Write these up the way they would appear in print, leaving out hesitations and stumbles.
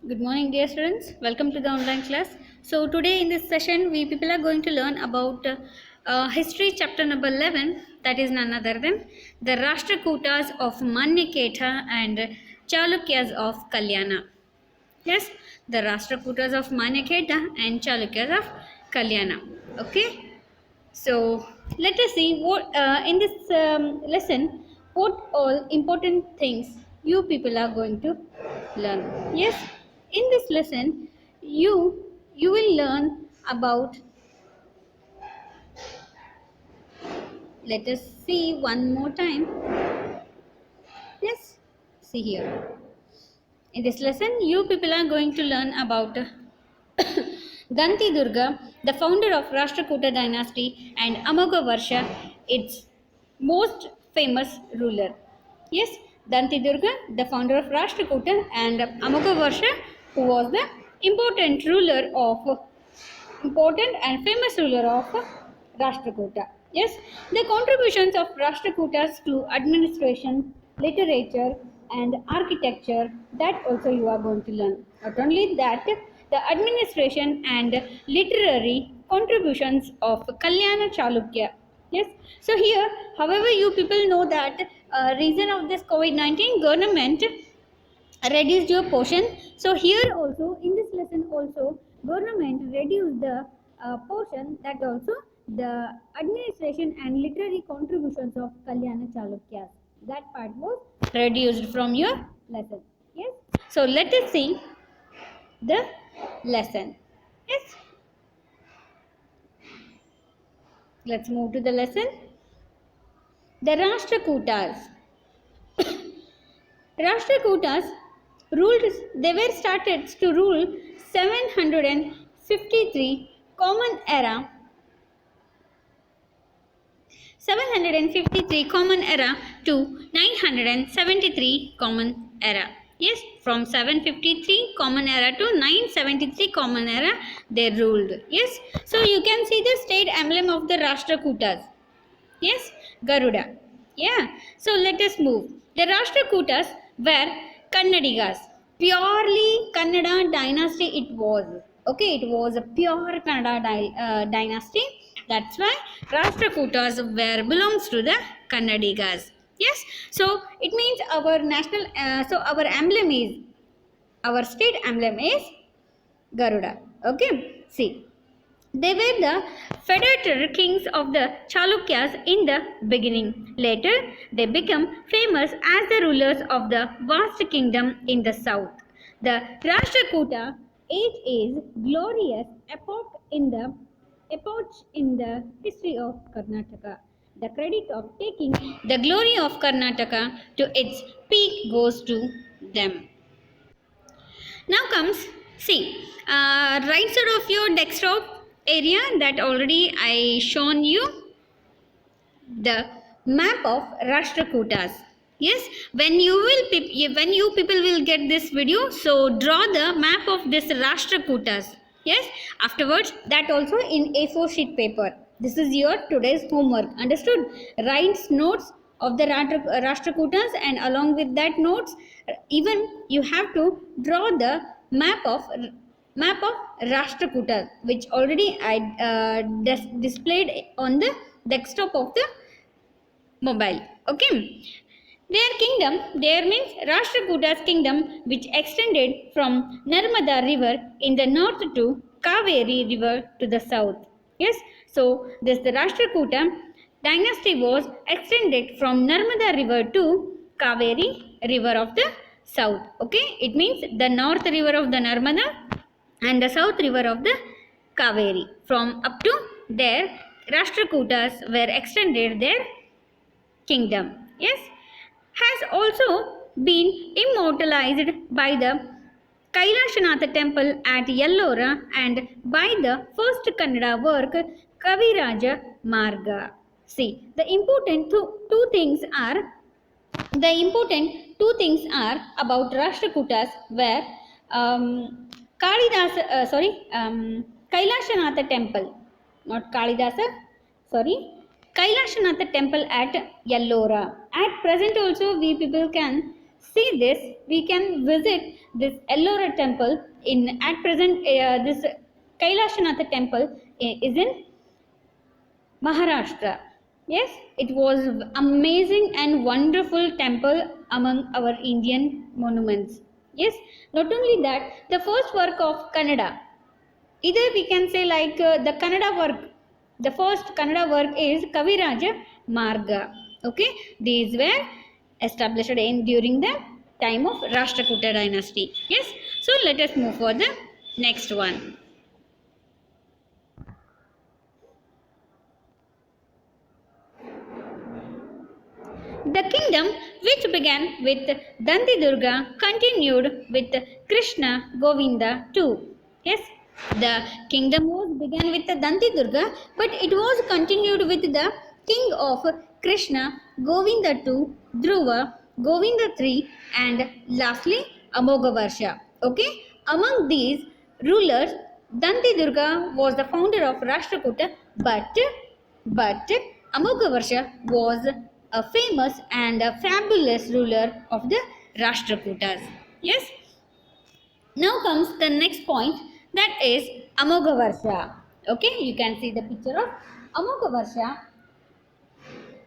Good morning, dear students. Welcome to the online class. So today in this session, we people are going to learn about history chapter number 11. That is none other than the Rashtrakutas of Manyaketa and Chalukyas of Kalyana. Yes, the Rashtrakutas of Manyaketa and Chalukyas of Kalyana. Okay. So let us see what in this lesson what all important things you people are going to learn. Yes, in this lesson you will learn about. Let us see one more time. Yes, see here. In this lesson, you people are going to learn about Danti Durga, the founder of Rashtrakuta dynasty, and Amogha Varsha, its most famous ruler. Yes, Danti Durga, the founder of Rashtrakuta, and Amogha Varsha, who was the important and famous ruler of Rashtrakuta. Yes, the contributions of Rashtrakutas to administration, literature, and architecture, that also you are going to learn. Not only that, the administration and literary contributions of Kalyana Chalukya. Yes, so here, however, you people know that reason of this COVID-19 government reduced your portion. So here also in this lesson also government reduced the portion, that also the administration and literary contributions of Kalyana Chalukyas, that part was reduced from your lesson. Yes, so let us see the lesson. Yes, let's move to the lesson. The Rashtrakutas ruled, they were started to rule 753 common era 753 common era to 973 common era. Yes, from 753 common era to 973 common era they ruled. Yes, so you can see the state emblem of the Rashtrakutas. Yes, Garuda. Yeah, so let us move. The Rashtrakutas were Kannadigas. Purely Kannada dynasty it was. Okay, it was a pure Kannada dynasty. That's why Rashtrakutas were belongs to the Kannadigas. Yes, so it means our national, so our state emblem is Garuda. Okay, see. They were the federated kings of the Chalukyas in the beginning. Later, they became famous as the rulers of the vast kingdom in the south. The Rashtrakuta age is glorious epoch in the history of Karnataka. The credit of taking the glory of Karnataka to its peak goes to them. Now comes, see, right side of your desktop area that already I shown you the map of Rashtrakutas. Yes, when you people will get this video, so draw the map of this Rashtrakutas. Yes, afterwards that also in A4 sheet paper. This is your today's homework. Understood? Write notes of the Rashtrakutas, and along with that notes, even you have to draw the map of Rashtrakuta, which already I displayed on the desktop of the mobile. Okay, their kingdom, there means Rashtrakutas kingdom, which extended from Narmada river in the north to Kaveri river to the south. Yes, so this the Rashtrakuta dynasty was extended from Narmada river to Kaveri river of the south. Okay, it means the north river of the Narmada and the south river of the Kaveri. From up to there, Rashtrakutas were extended their kingdom. Yes, has also been immortalized by the Kailashanatha temple at Yellora and by the first Kannada work Kaviraja Marga. See, the important two things are about Rashtrakutas were Kailashanatha temple, not Kalidasa, Kailashanatha temple at Yellora. At present also we people can see this, we can visit this Ellora temple in at present. This Kailashanatha temple is in Maharashtra. Yes, it was amazing and wonderful temple among our Indian monuments. Yes, not only that, the first work of Kannada. Either we can say like the Kannada work. The first Kannada work is Kaviraja Marga. Okay, these were established during the time of Rashtrakuta dynasty. Yes, so let us move for the next one. The kingdom, which began with Danti Durga, continued with Krishna Govinda too. Yes, the kingdom was began with the Danti Durga, but it was continued with the king of Krishna Govinda II, Dhruva, Govinda III, and lastly Amogavarsha. Okay, among these rulers, Danti Durga was the founder of Rashtrakuta, but Amogavarsha was a famous and a fabulous ruler of the Rashtrakutas. Yes. Now comes the next point, that is Amogavarsha. Okay, you can see the picture of Amogavarsha,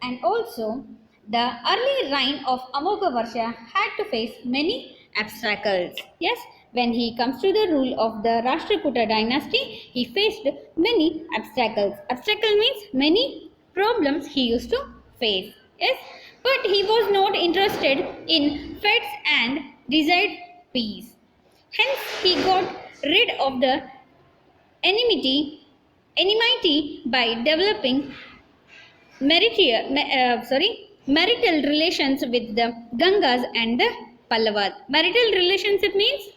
and also the early reign of Amogavarsha had to face many obstacles. Yes, when he comes to the rule of the Rashtrakuta dynasty, he faced many obstacles. Obstacle means many problems he used to face. Yes, but he was not interested in fights and desired peace. Hence, he got rid of the enmity by developing marital relations with the Gangas and the Pallavas. Marital relationship means,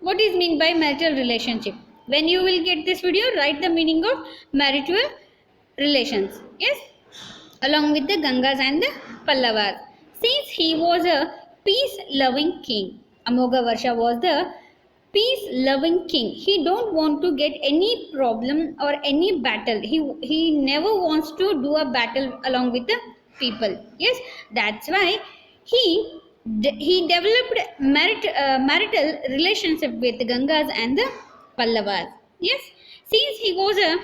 what is mean by marital relationship? When you will get this video, write the meaning of marital relations. Yes, along with the Gangas and the Pallavas. Since he was a peace-loving king, Amogavarsha was the peace-loving king. He don't want to get any problem or any battle. He never wants to do a battle along with the people. Yes, that's why he he developed marital relationship with Gangas and the Pallavas. Yes, since he was a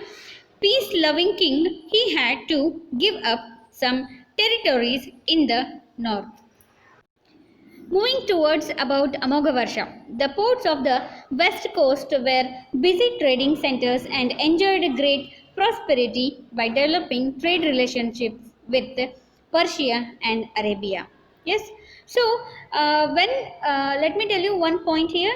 peace-loving king, he had to give up some territories in the north. Moving towards about Amogavarsha, the ports of the west coast were busy trading centers and enjoyed great prosperity by developing trade relationships with Persia and Arabia. Yes, so when let me tell you one point here.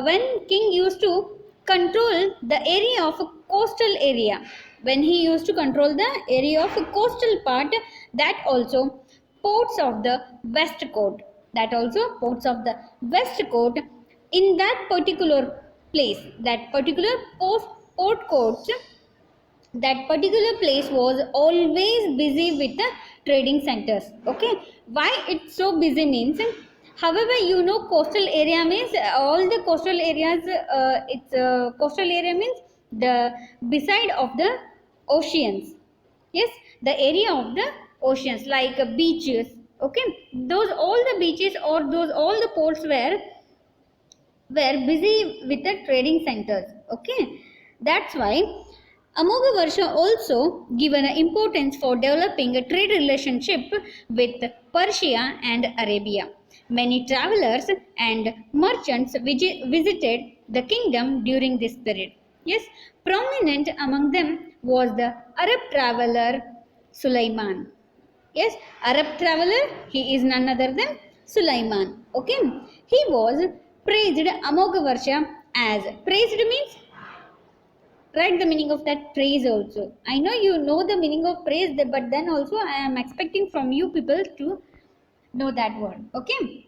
When king used to control the area of a coastal area, when he used to control the area of a coastal part, that also ports of the west coast, that also ports of the west coast, in that particular place, that particular port coast, that particular place was always busy with the trading centers. Okay, why it's so busy means, however, you know, coastal area means all the coastal areas, it's coastal area means the beside of the oceans. Yes, the area of the oceans, like beaches. Okay, those all the beaches or those all the ports were busy with the trading centers. Okay, that's why Amogavarsha also given importance for developing a trade relationship with Persia and Arabia. Many travelers and merchants visited the kingdom during this period. Yes, prominent among them was the Arab traveler Sulaiman. Yes, Arab traveler, he is none other than Sulaiman. Okay, he was praised Amogavarsha as, praised means, write the meaning of that praise also. I know you know the meaning of praise, but then also I am expecting from you people to know that word. Okay,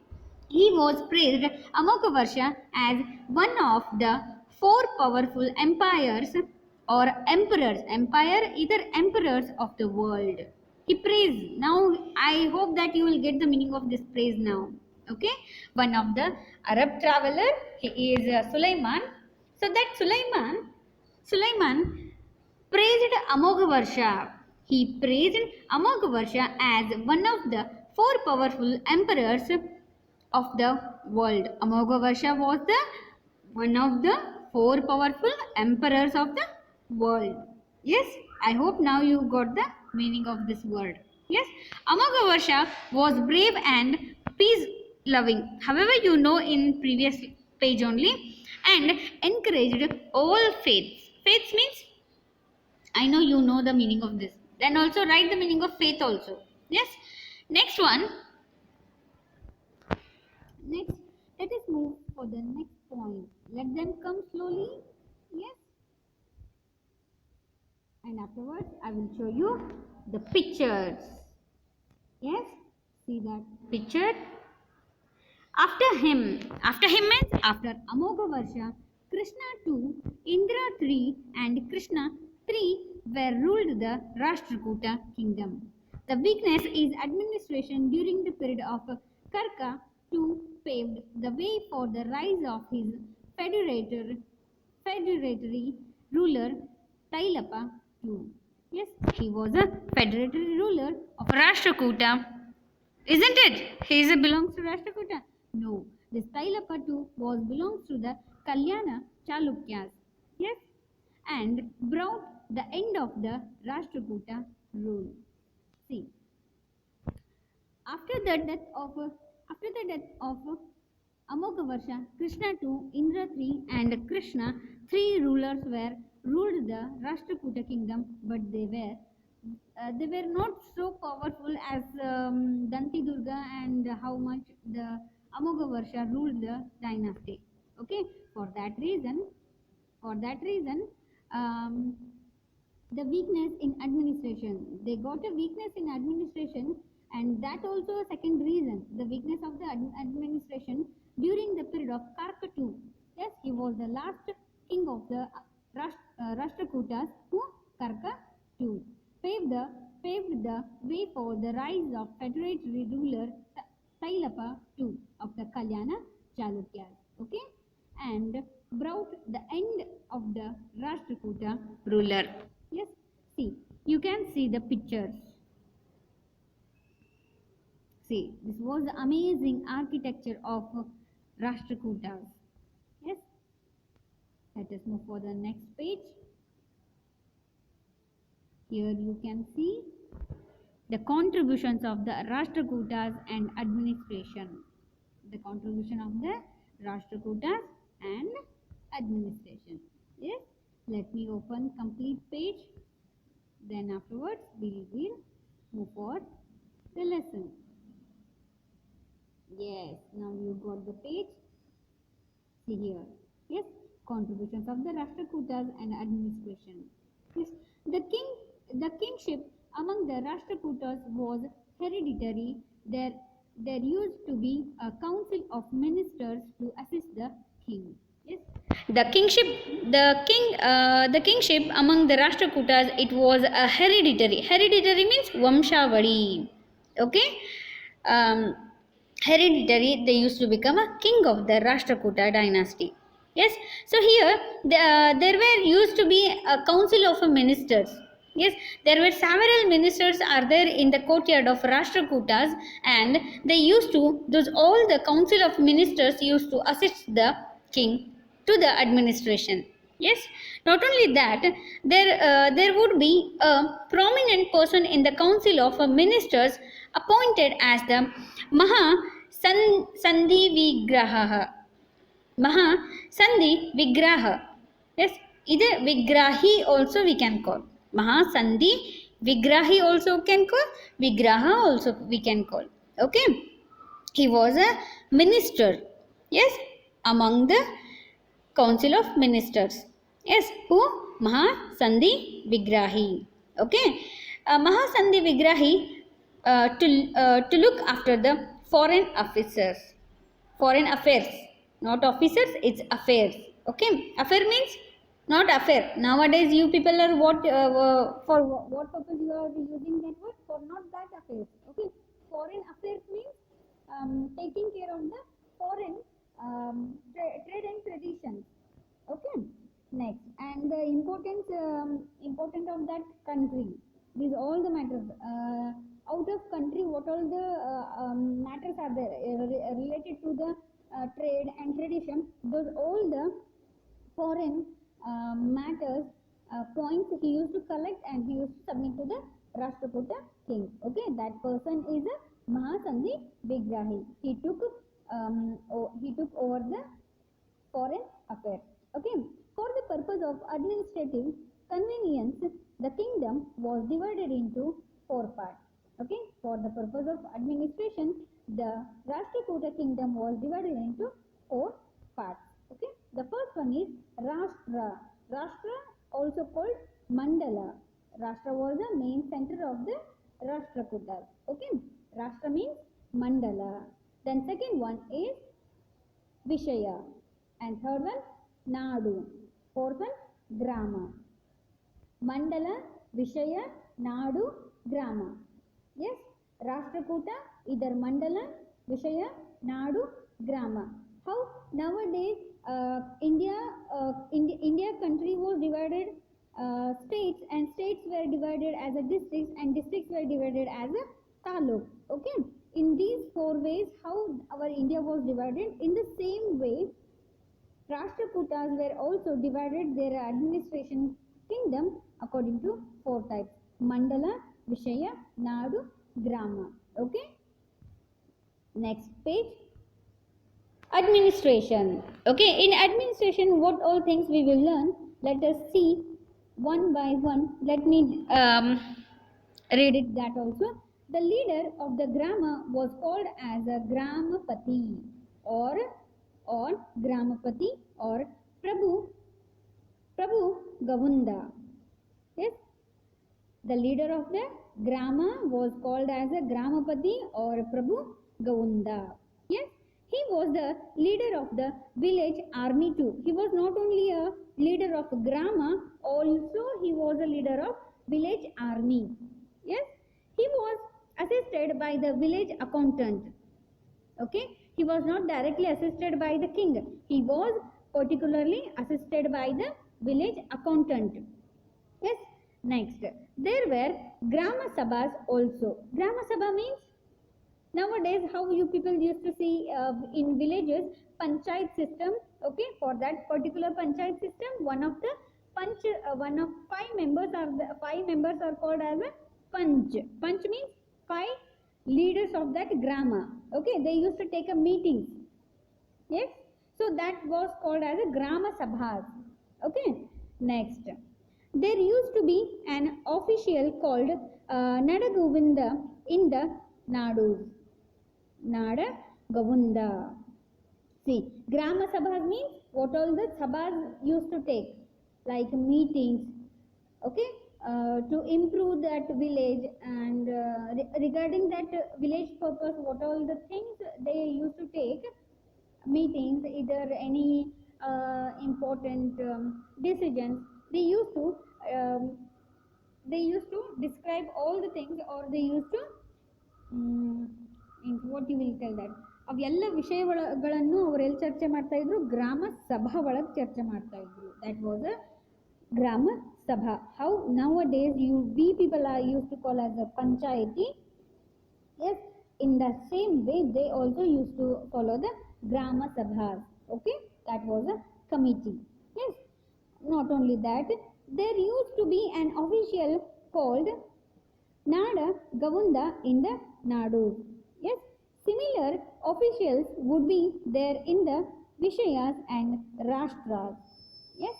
he was praised Amogavarsha as one of the four powerful empires or emperors, empire either emperors of the world. He praised. Now I hope that you will get the meaning of this praise now. Okay, one of the Arab traveler, he is Sulaiman. So that Sulaiman praised Amogavarsha. He praised Amogavarsha as one of the four powerful emperors of the world. Amoghavasha was the one of the four powerful emperors of the world. Yes, I hope now you got the meaning of this word. Yes, Amoghavasha was brave and peace loving. However, you know in previous page only, and encouraged all faiths. Faiths means, I know you know the meaning of this. Then also write the meaning of faith also. Yes. Next one. Next, let us move for the next point. Let them come slowly. Yes. And afterwards, I will show you the pictures. Yes. See that picture. After him means after Amoghavasha, Krishna 2, Indra 3 and Krishna 3 were ruled the Rashtrakuta kingdom. The weakness is administration during the period of Karka 2 paved the way for the rise of his federatory ruler Tailapa II. Yes, he was a federatory ruler of Rashtrakuta. Isn't it? He belongs to Rashtrakuta. No, this Tailapattu was belongs to the Kalyana Chalukyas. Yes, and brought the end of the Rashtrakuta rule. See, after the death of Amoghavasha, Krishna II, Indra III, and Krishna three rulers were ruled the Rashtrakuta kingdom, but they were not so powerful as Danti Durga and how much the Amoghavasha ruled the dynasty. Okay, for that reason, um, the weakness in administration. They got a weakness in administration, and that also a second reason. The weakness of the administration during the period of Karkatu. Yes, he was the last king of the Rashtrakutas who Karka II paved the way for the rise of federatory ruler Tailapa II of the Kalyana Chalukyas. Okay, and brought the end of the Rashtrakuta ruler. Yes, see, you can see the pictures. See, this was the amazing architecture of Rashtrakutas. Yes, let us move for the next page. Here you can see the contributions of the Rashtrakutas and administration. The contribution of the Rashtrakutas and administration. Yes, let me open complete page. Then afterwards we will move for the lesson. Yes, now you got the page. See here. Yes, contributions of the Rashtrakutas and administration. Yes, the kingship among the Rashtrakutas was hereditary. There used to be a council of ministers to assist the king. Yes, the kingship among the Rashtrakutas, it was a hereditary. Hereditary means Vamshavadi. Okay. Hereditary, they used to become a king of the Rashtrakuta dynasty. Yes, so here there were used to be a council of ministers. Yes, there were several ministers are there in the courtyard of Rashtrakutas, and they used to, those all the council of ministers used to assist the king to the administration. Yes, not only that, there would be a prominent person in the council of ministers appointed as the Maha Sandhi Vigraha. Maha Sandhi Vigraha. Yes, either Vigrahi also we can call. Maha Sandhi Vigrahi also can call. Vigraha also we can call. Okay. He was a minister. Yes, among the council of ministers. Yes, who? Maha Sandhi Vigrahi. Okay. Maha Sandhi Vigrahi to look after the foreign officers. Foreign affairs. Not officers, it's affairs. Okay. Affair means not affair. Nowadays you people are for what purpose you are using that word? For not that affairs. Okay. Foreign affairs means taking care of the foreign trade and traditions. Okay, next, and the importance of that country. These all the matters. out of country, what all the matters are there related to the trade and tradition, those all the foreign matters, points he used to collect and he used to submit to the Rashtrakuta king. Okay, that person is a Mahasandhi Vigrahi. He took over the foreign affairs. Okay, for the purpose of administrative convenience, the kingdom was divided into four parts. Okay, for the purpose of administration, the Rashtrakuta kingdom was divided into four parts. Okay, the first one is Rashtra. Rashtra, also called Mandala. Rashtra was the main center of the Rashtrakutas. Okay, Rashtra means Mandala. Then second one is Vishaya, and third one Nadu, fourth one Grama. Mandala, Vishaya, Nadu, Grama. Yes, Rashtrakuta, either Mandala, Vishaya, Nadu, Grama. How nowadays India country was divided states, and states were divided as a districts, and districts were divided as a taluk. Okay, in these four ways how our India was divided, in the same way Rashtrakutas were also divided their administration kingdom according to four types: Mandala, Vishaya, Nadu, Grama. Okay, next page. Administration. Okay, in administration, what all things we will learn? Let us see one by one. Let me read it that also. The leader of the Grama was called as a Gramapati or Gramapati or Prabhu Gavunda. Yes, the leader of the Grama was called as a Gramapati or Prabhu Gavunda. Yes, he was the leader of the village army too. He was not only a leader of Grama, also he was a leader of village army. Yes, he was assisted by the village accountant. Okay, he was not directly assisted by the king. He was particularly assisted by the village accountant. Yes, next. There were Grama Sabhas also. Grama Sabha means nowadays how you people used to see in villages panchayat system. Okay, for that particular panchayat system, one of five members are called as a panch. Panch means five leaders of that grama. Okay, they used to take a meeting. Yes, so that was called as a Grama Sabhas. Okay, next. There used to be an official called Nada Govinda in the Nadus. Nada Govunda. See, Grama Sabhas means what all the Sabhas used to take, like meetings, okay, to improve that village, and regarding that village purpose, what all the things they used to take meetings, either any important decisions, um, they used to describe all the things, or they used to what you will tell that ಅವೆಲ್ಲ ವಿಷಯಗಳನ್ನು ಅವರು ಎಲ್ಲಿ ಚರ್ಚೆ ಮಾಡ್ತಾ ಇದ್ರು, ಗ್ರಾಮ ಸಭಾ ಒಳಗೆ ಚರ್ಚೆ ಮಾಡ್ತಾ ಇದ್ರು. ದಟ್ ವಾಸ್ ಅ ಗ್ರಾಮ ಸಭಾ. How now a days we people are used to call as a panchayati. Yes, in the same way they also used to follow the grama sabhas. Okay, that was a committee. Yes, not only that, there used to be an official called Nada Gavunda in the Nadus. Yes, similar officials would be there in the Vishayas and Rashtras. Yes,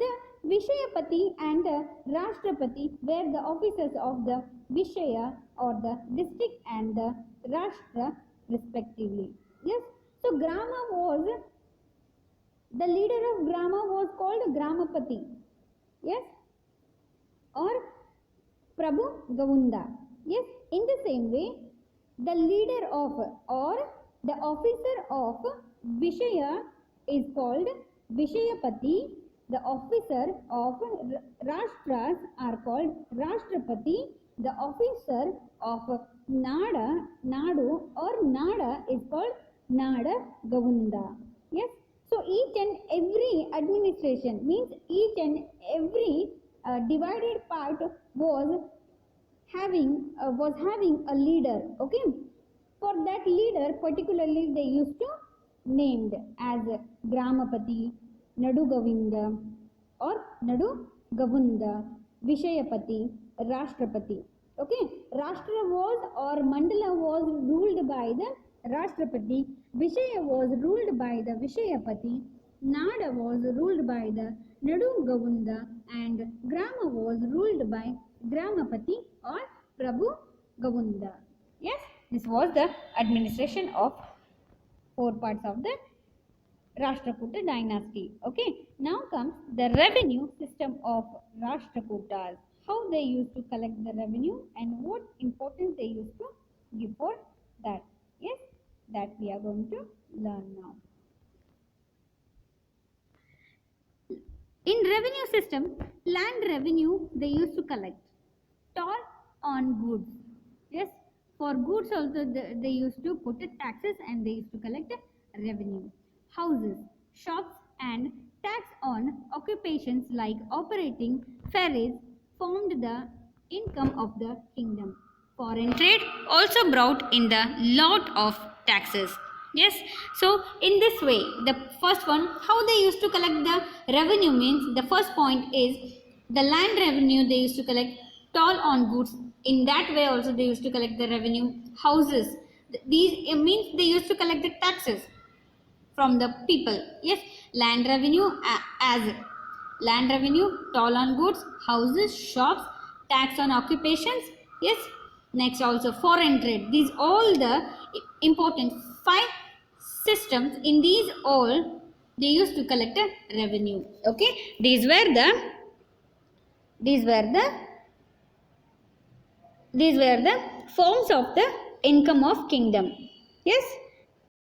the Vishayapati and the Rashtrapati were the officers of the Vishaya or the district and the Rashtra respectively. Yes, so Grama was, the leader of Grama was called Gramapati. Yes, or Prabhu Gavunda. Yes, in the same way, the leader of or the officer of Vishaya is called Vishayapati. The officer of Rashtras are called Rashtrapati. The officer of Nadu or Nada is called Nada Gavunda. Yes, so each and every administration means each and every divided part was was having a leader. Okay, for that leader particularly they used to named as Gramapati, Nadu Govinda or Nadu Gavunda, Vishayapati, Rashtrapati. Okay, Rashtra was or Mandala was ruled by the Rashtrapati, Vishaya was ruled by the Vishayapati, Nada was ruled by the Nadu Gavunda, and Grama was ruled by Gramapati or Prabhu Gavunda. Yes, this was the administration of 4 parts of the Rashtrakuta dynasty. Okay, now comes the revenue system of Rashtrakutas. How they used to collect the revenue and what importance they used to give for that. Yes, that we are going to learn now. In revenue system, land revenue they used to collect. Toll on goods. Yes, for goods also they used to put taxes and they used to collect revenue. Houses, shops and tax on occupations like operating ferries formed the income of the kingdom. Foreign trade also brought in the lot of taxes. Yes, so in this way, the first one, how they used to collect the revenue means the first point is the land revenue they used to collect, toll on goods. In that way also they used to collect the revenue. Houses, these it means they used to collect the taxes from the people. Yes, land revenue as land revenue, toll on goods, houses, shops, tax on occupations. Yes, next also foreign trade. These all the important 5 systems. In these all they used to collect a revenue. Okay, these were the these were the forms of the income of kingdom. Yes.